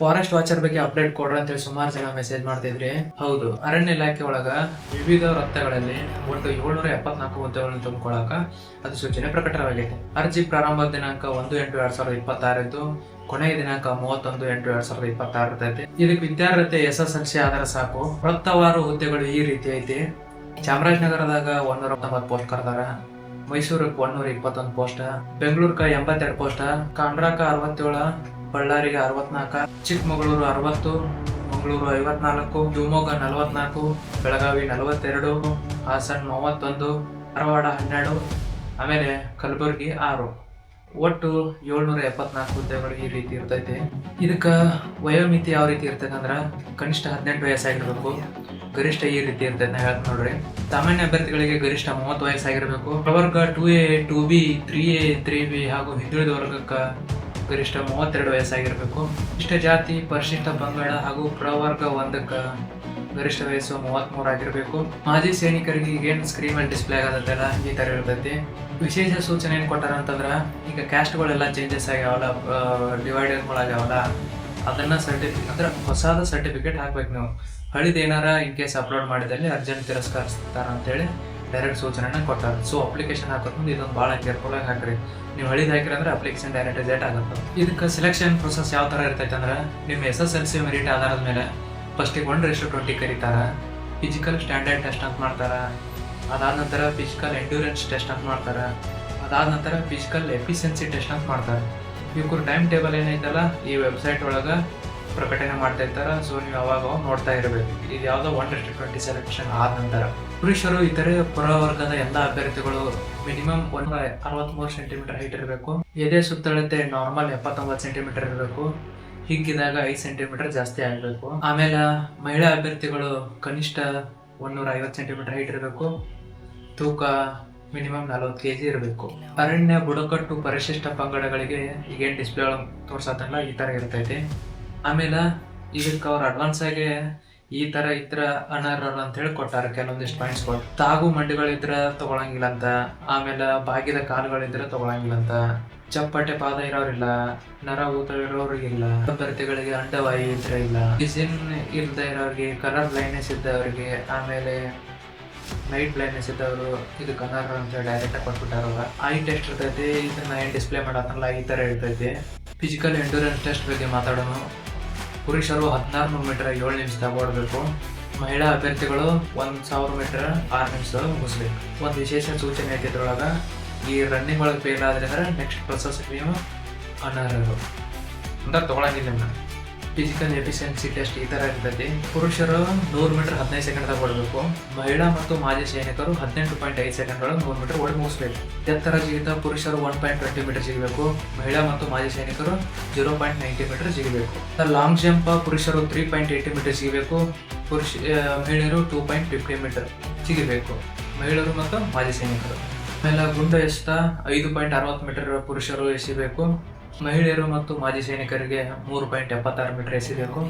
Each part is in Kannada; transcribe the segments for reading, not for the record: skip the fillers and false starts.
ಫಾರೆಸ್ಟ್ ವಾಚರ್ ಬಗ್ಗೆ ಅಪ್ಡೇಟ್ ಕೊಡ್ರ ಅಂತೇಳಿ ಸುಮಾರು ಜನ ಮೆಸೇಜ್ ಮಾಡ್ತಿದ್ರಿ. ಹೌದು, ಅರಣ್ಯ ಇಲಾಖೆ ಒಳಗ ವಿವಿಧ ವೃತ್ತಗಳಲ್ಲಿ ಒಟ್ಟು 774 ಹುದ್ದೆಗಳನ್ನು ತುಂಬಿಕೊಳ್ಳಕ ಅಧಿಸೂಚನೆ ಪ್ರಕಟವಾಗಿದೆ. ಅರ್ಜಿ ಪ್ರಾರಂಭ ದಿನಾಂಕ 1/8/2026 ಇದ್ದು ಕೊನೆಯ ದಿನಾಂಕ 31/8/2026 ಇರ್ತೈತಿ. ಇದಕ್ಕೆ ವಿದ್ಯಾರ್ಹತೆ SSLC ಆಧಾರ ಸಾಕು. ವೃತ್ತವಾರು ಹುದ್ದೆಗಳು ಈ ರೀತಿ ಐತಿ. ಚಾಮರಾಜನಗರದಾಗ 190 ಪೋಸ್ಟ್ ಕರ್ದಾರ, ಮೈಸೂರಿಗೆ 121 ಪೋಸ್ಟ್, ಬೆಂಗಳೂರಿಗೆ 82 ಪೋಸ್ಟ್, ಕಾಂಡ್ರಾಕ 67, ಬಳ್ಳಾರಿಗೆ 64, ಚಿಕ್ಕಮಗಳೂರು 60, ಮಂಗಳೂರು 54, ಶಿವಮೊಗ್ಗ 44, ಬೆಳಗಾವಿ 42, ಹಾಸನ್ 31, ಧಾರವಾಡ 12, ಆಮೇಲೆ ಕಲಬುರಗಿ 6. ಒಟ್ಟು 774 ಹುದ್ದೆಗಳು ಈ ರೀತಿ ಇರ್ತೈತಿ. ಇದಕ್ಕ ವಯೋಮಿತಿ ಯಾವ ರೀತಿ ಇರ್ತೈತೆ ಅಂದ್ರ ಕನಿಷ್ಠ 18 ವಯಸ್ಸಾಗಿರ್ಬೇಕು, ಗರಿಷ್ಠ ಈ ರೀತಿ ಇರ್ತೈತೆ. ನಾ ಹೇಳ್ತೀನಿ ನೋಡ್ರಿ. ಸಾಮಾನ್ಯ ಅಭ್ಯರ್ಥಿಗಳಿಗೆ ಗರಿಷ್ಠ 30 ವಯಸ್ಸಾಗಿರ್ಬೇಕು. ಪ್ರವರ್ಗ 2A, 2B, 3A, 3B ಹಾಗೂ ಹಿಂದುಳಿದ ವರ್ಗಕ್ಕ ಗರಿಷ್ಠ 32 ವಯಸ್ಸಾಗಿರ್ಬೇಕು. ಇಷ್ಟ ಜಾತಿ, ಪರಿಶಿಷ್ಟ ಪಂಗಡ ಹಾಗೂ ಪ್ರವರ್ಗ 1ಕ್ಕ ಗರಿಷ್ಠ ವಯಸ್ಸು 33 ಆಗಿರ್ಬೇಕು. ಮಾಜಿ ಸೈನಿಕರಿಗೆ ಈಗೇನು ಸ್ಕ್ರೀನ್ ಮೇಲೆ ಡಿಸ್ಪ್ಲೇ ಆಗತ್ತಲ್ಲ ಈ ತರ ಇರ್ತೈತಿ. ವಿಶೇಷ ಸೂಚನೆ ಏನ್ ಕೊಟ್ಟಾರ ಅಂತಂದ್ರ ಈಗ ಕ್ಯಾಸ್ಟ್ಗಳೆಲ್ಲ ಚೇಂಜಸ್ ಆಗ್ಯಾವಲ್ಲ, ಡಿವೈಡರ್ಗಳಾಗ್ಯಾವಲ್ಲ, ಅದನ್ನ ಅಂದ್ರೆ ಹೊಸಾದ ಸರ್ಟಿಫಿಕೇಟ್ ಹಾಕ್ಬೇಕು. ನೀವು ಹಳಿದ ಏನಾರ ಇನ್ ಕೇಸ್ ಅಪ್ಲೋಡ್ ಮಾಡಿದಲ್ಲಿ ಅರ್ಜೆಂಟ್ ತಿರಸ್ಕರಿಸ್ತಾರ ಅಂತೇಳಿ ಡೈರೆಕ್ಟ್ ಸೂಚನೆನ ಕೊಟ್ಟಾರ. ಸೊ ಅಪ್ಲಿಕೇಶನ್ ಹಾಕೋದು ಇದೊಂದು ಭಾಳ ಕೇರ್ಫುಲ್ ಆಗಿ ಹಾಕ್ರಿ. ನೀವು ಹಳಿದ ಹಾಕಿರಿ ಅಂದ್ರೆ ಅಪ್ಲಿಕೇಶನ್ ಡೈರೆಕ್ಟ್ ರಿಜೆಕ್ಟ್ ಆಗುತ್ತೆ. ಇದಕ್ಕೆ ಸೆಲೆಕ್ಷನ್ ಪ್ರೊಸೆಸ್ ಯಾವ ತರ ಇರ್ತೈತೆ ಅಂದ್ರೆ ನಿಮ್ಮ SSLC ಮೆರಿಟ್ ಆಧಾರದ ಮೇಲೆ ಫಸ್ಟಿಗೆ 1:20 ಕರೀತಾರ. ಫಿಸಿಕಲ್ ಸ್ಟ್ಯಾಂಡರ್ಡ್ ಟೆಸ್ಟ್ ಅಂತ ಮಾಡ್ತಾರ. ಅದಾದ ನಂತರ ಫಿಸಿಕಲ್ ಎಂಡ್ಯೂರೆನ್ಸ್ ಟೆಸ್ಟ್ ಅಂತ ಮಾಡ್ತಾರ. ಅದಾದ ನಂತರ ಫಿಸಿಕಲ್ ಎಫಿಷಿಯನ್ಸಿ ಟೆಸ್ಟ್ ಅಂತ ಮಾಡ್ತಾರೆ. ಇವ್ರ ಟೈಮ್ ಟೇಬಲ್ ಏನೈತಲ್ಲ ಈ ವೆಬ್ಸೈಟ್ ಒಳಗೆ ಪ್ರಕಟಣೆ ಮಾಡ್ತಾ ಇರ್ತಾರ. ಸೊ ನೀವು ಅವಾಗ ನೋಡ್ತಾ ಇರಬೇಕು. ಇದು ಯಾವುದೋ 1:20 ಸೆಲೆಕ್ಷನ್ ಆದ ನಂತರ ಪುರುಷರು ಇತರೆ ಪುರವರ್ಗದ ಎಲ್ಲ ಅಭ್ಯರ್ಥಿಗಳು ಮಿನಿಮಮ್ 163 ಸೆಂಟಿಮೀಟರ್ ಹೈಟ್ ಇರಬೇಕು. ಎದೆ ಸುತ್ತಳತೆ ನಾರ್ಮಲ್ 79 ಸೆಂಟಿಮೀಟರ್ ಇರಬೇಕು. ಹಿಗ್ಗಿದಾಗ 5 ಸೆಂಟಿಮೀಟರ್ ಜಾಸ್ತಿ ಆಗಬೇಕು. ಆಮೇಲೆ ಮಹಿಳಾ ಅಭ್ಯರ್ಥಿಗಳು ಕನಿಷ್ಠ 150 ಸೆಂಟಿಮೀಟರ್ ಹೈಟ್ ಇರಬೇಕು. ತೂಕ ಮಿನಿಮಮ್ 40 kg ಇರಬೇಕು. ಅರಣ್ಯ ಬುಡಕಟ್ಟು ಪರಿಶಿಷ್ಟ ಪಂಗಡಗಳಿಗೆ ಈಗೇನು ಡಿಸ್ಪ್ಲೇ ಒಳಗೆ ತೋರ್ಸತ್ತಲ್ಲ ಈ ತರ ಇರ್ತೈತಿ. ಆಮೇಲೆ ಇದಕ್ಕೆ ಅವ್ರು ಅಡ್ವಾನ್ಸ್ ಆಗಿ ಈ ತರ ಇದ್ರ ಅನರ್ಹರು ಅಂತ ಹೇಳಿ ಕೊಟ್ಟಾರ. ಕೆಲವೊಂದಿಷ್ಟು ಪಾಯಿಂಟ್ಸ್ ಕೊಟ್ಟು ತಾಗು ಮಂಡಿಗಳಿದ್ರ ತಗೊಳಂಗಿಲ್ಲ ಅಂತ, ಆಮೇಲೆ ಬಾಗಿದ ಕಾಲುಗಳಿದ್ರೆ ತಗೊಳಂಗಿಲ್ಲ ಅಂತ, ಚಪ್ಪಟೆ ಪಾದ ಇರೋರಿಲ್ಲ, ನರ ಊತ ಇರೋರಿಗಿಲ್ಲ, ಅಭ್ಯರ್ಥಿಗಳಿಗೆ ಅಂಡವಾಯು ಇದ್ರೆ ಇಲ್ಲ, ವಿಷನ್ ಇಲ್ಲದೆ ಇರೋರಿಗೆ, ಕಲರ್ ಬ್ಲೈಂಡ್ನೆಸ್ ಇದ್ದವರಿಗೆ, ಆಮೇಲೆ ನೈಟ್ ಬ್ಲೈಂಡ್ನೆಸ್ ಇದ್ದವರು ಇದಕ್ಕೆ ಅನರ್ಹ ಅಂತ ಡೈರೆಕ್ಟ್ ಆಗಿ ಕೊಟ್ಬಿಟ್ಟಾರಲ್ಲ. ಐ ಟೆಸ್ಟ್ ಇರ್ತೈತಿ. ಇದನ್ನ ಏನ್ ಡಿಸ್ಪ್ಲೇ ಮಾಡತ್ತಲ್ಲ ಈ ತರ ಇರ್ತೈತಿ. ಫಿಸಿಕಲ್ ಎಂಡ್ಯೂರೆನ್ಸ್ ಟೆಸ್ಟ್ ಬಗ್ಗೆ ಮಾತಾಡೋಣ. ಪುರುಷರು 1600 ಮೀಟರ್ 7 ನಿಮಿಷದಾಗ ಓಡಬೇಕು. ಮಹಿಳಾ ಅಭ್ಯರ್ಥಿಗಳು 1000 ಮೀಟರ್ 6 ನಿಮಿಷದೊಳಗೆ ಮುಗಿಸ್ಬೇಕು. ಒಂದು ವಿಶೇಷ ಸೂಚನೆ ಐತಿ ಇದ್ರೊಳಗ, ಈ ರನ್ನಿಂಗ್ ಒಳಗೆ ಫೇಲ್ ಆದ್ರೆ ಅಂದ್ರೆ ನೆಕ್ಸ್ಟ್ ಪ್ರೊಸೆಸ್ ನೀವು ಅನರ್ಹರು ಅಂದ್ರೆ ತಗೊಳಂಗಿಲ್ಲ. ಫಿಸಿಕಲ್ ಎಫಿಷಿಯನ್ಸಿ ಟೆಸ್ಟ್ ಈ ತರ ಇರ್ತೈತಿ. ಪುರುಷರು 100 ಮೀಟರ್ 15 ಸೆಕೆಂಡ್ದಾಗ ಓಡಬೇಕು. ಮಹಿಳಾ ಮತ್ತು ಮಾಜಿ ಸೈನಿಕರು 18.5 ಸೆಕೆಂಡ್ ಒಳಗೆ 100 ಮೀಟರ್ ಓಡಿ ಮುಗಿಸ್ಬೇಕು. ಎತ್ತರ ಜಿಗಿತ ಪುರುಷರು 1.20 ಮೀಟರ್ ಜಿಗಬೇಕು. ಮಹಿಳಾ ಮತ್ತು ಮಾಜಿ ಸೈನಿಕರು 0.90 ಮೀಟರ್ ಜಿಗಬೇಕು. ಲಾಂಗ್ ಜಂಪ್ ಪುರುಷರು 3.80 ಮೀಟರ್ ಜಿಗಬೇಕು. ಮಹಿಳೆಯರು 2.50 ಮೀಟರ್ ಜಿಗಬೇಕು. ಮಹಿಳೆಯರು ಮತ್ತು ಮಾಜಿ ಸೈನಿಕರು. ಆಮೇಲೆ ಗುಂಡು ಎಸೆತ 5.60 ಮೀಟರ್ ಪುರುಷರು ಎಸಿಬೇಕು. ಮಹಿಳೆಯರು ಮತ್ತು ಮಾಜಿ ಸೈನಿಕರಿಗೆ 3.76 ಮೀಟರ್ ಎಸಿಬೇಕು.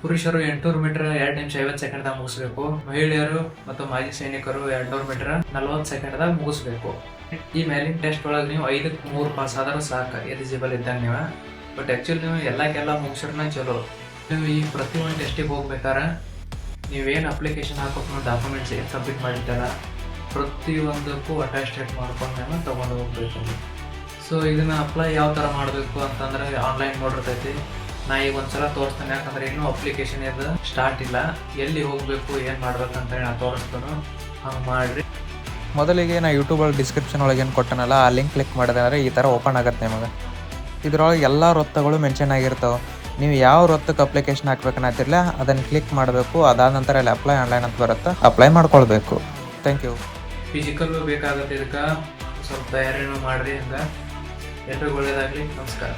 ಪುರುಷರು 800 ಮೀಟರ್ 2 ನಿಮಿಷ 50 ಸೆಕೆಂಡ್ದಾಗ ಮುಗಿಸ್ಬೇಕು. ಮಹಿಳೆಯರು ಮತ್ತು ಮಾಜಿ ಸೈನಿಕರು 200 ಮೀಟರ್ 40 ಸೆಕೆಂಡ್ದಾಗ ಮುಗಿಸ್ಬೇಕು. ಈ ಮೇಲಿನ ಟೆಸ್ಟ್ ಒಳಗೆ ನೀವು 5ಕ್ಕೆ 3 ಪಾಸ್ ಆದ್ರೆ ಸಾಕು, ಎಲಿಜಿಬಲ್ ಇದ್ದಾಗ ನೀವು. ಬಟ್ ಆ್ಯಕ್ಚುಲಿ ನೀವು ಎಲ್ಲಕ್ಕೆಲ್ಲ ಮುಗಿಸ್ರನ್ನ ಚಲೋ. ನೀವು ಈ ಪ್ರತಿಯೊಂದು ಟೆಸ್ಟಿಗೆ ಹೋಗ್ಬೇಕಾರೆ ನೀವೇನು ಅಪ್ಲಿಕೇಶನ್ ಹಾಕೋಕೆ ಡಾಕ್ಯುಮೆಂಟ್ಸ್ ಏನು ಸಬ್ಮಿಟ್ ಮಾಡಿರ್ತಾರ ಪ್ರತಿಯೊಂದಕ್ಕೂ ಅಟ್ಯಾಚ್ಟೆಡ್ ಮಾಡ್ಕೊಂಡು ನೀವು ತೊಗೊಂಡು ಹೋಗ್ಬೇಕು. ಸೊ ಇದನ್ನ ಅಪ್ಲೈ ಯಾವ ಥರ ಮಾಡಬೇಕು ಅಂತಂದ್ರೆ ಆನ್ಲೈನ್ ನೋಡಿರ್ತೈತಿ. ನಾ ಈಗ ಒಂದ್ಸಲ ತೋರಿಸ್ತೇನೆ, ಯಾಕಂದ್ರೆ ಇನ್ನೂ ಅಪ್ಲಿಕೇಶನ್ ಇದು ಸ್ಟಾರ್ಟ್ ಇಲ್ಲ. ಎಲ್ಲಿ ಹೋಗಬೇಕು ಏನು ಮಾಡ್ಬೇಕು ಅಂತೇಳಿ ನಾನು ತೋರಿಸ್ತಾನು, ಹಂಗೆ ಮಾಡಿರಿ. ಮೊದಲಿಗೆ ನಾ ಯೂಟ್ಯೂಬಲ್ಲಿ ಡಿಸ್ಕ್ರಿಪ್ಷನ್ ಒಳಗೆ ಏನು ಕೊಟ್ಟನಲ್ಲ ಆ ಲಿಂಕ್ ಕ್ಲಿಕ್ ಮಾಡಿದ್ರೆ ಈ ಥರ ಓಪನ್ ಆಗುತ್ತೆ ನಿಮಗೆ. ಇದರೊಳಗೆ ಎಲ್ಲ ವೃತ್ತಗಳು ಮೆನ್ಷನ್ ಆಗಿರ್ತಾವೆ. ನೀವು ಯಾವ ವೃತ್ತಕ್ಕೆ ಅಪ್ಲಿಕೇಶನ್ ಹಾಕ್ಬೇಕನ್ನತ್ತಿರಲಿಲ್ಲ ಅದನ್ನು ಕ್ಲಿಕ್ ಮಾಡಬೇಕು. ಅದಾದ ನಂತರ ಅಲ್ಲಿ ಅಪ್ಲೈ ಆನ್ಲೈನ್ ಅಂತ ಬರುತ್ತೆ, ಅಪ್ಲೈ ಮಾಡ್ಕೊಳ್ಬೇಕು. Thank you. ಫಿಸಿಕಲ್ ಬೇಕಾಗುತ್ತೆ. ಇದಕ್ಕೆ ಸ್ವಲ್ಪ ತಯಾರಿನೂ ಮಾಡಿರಿ. ಹಂಗೆ ಎಲ್ರಿಗೂ ಒಳ್ಳೆಯದಾಗಲಿ. ನಮಸ್ಕಾರ.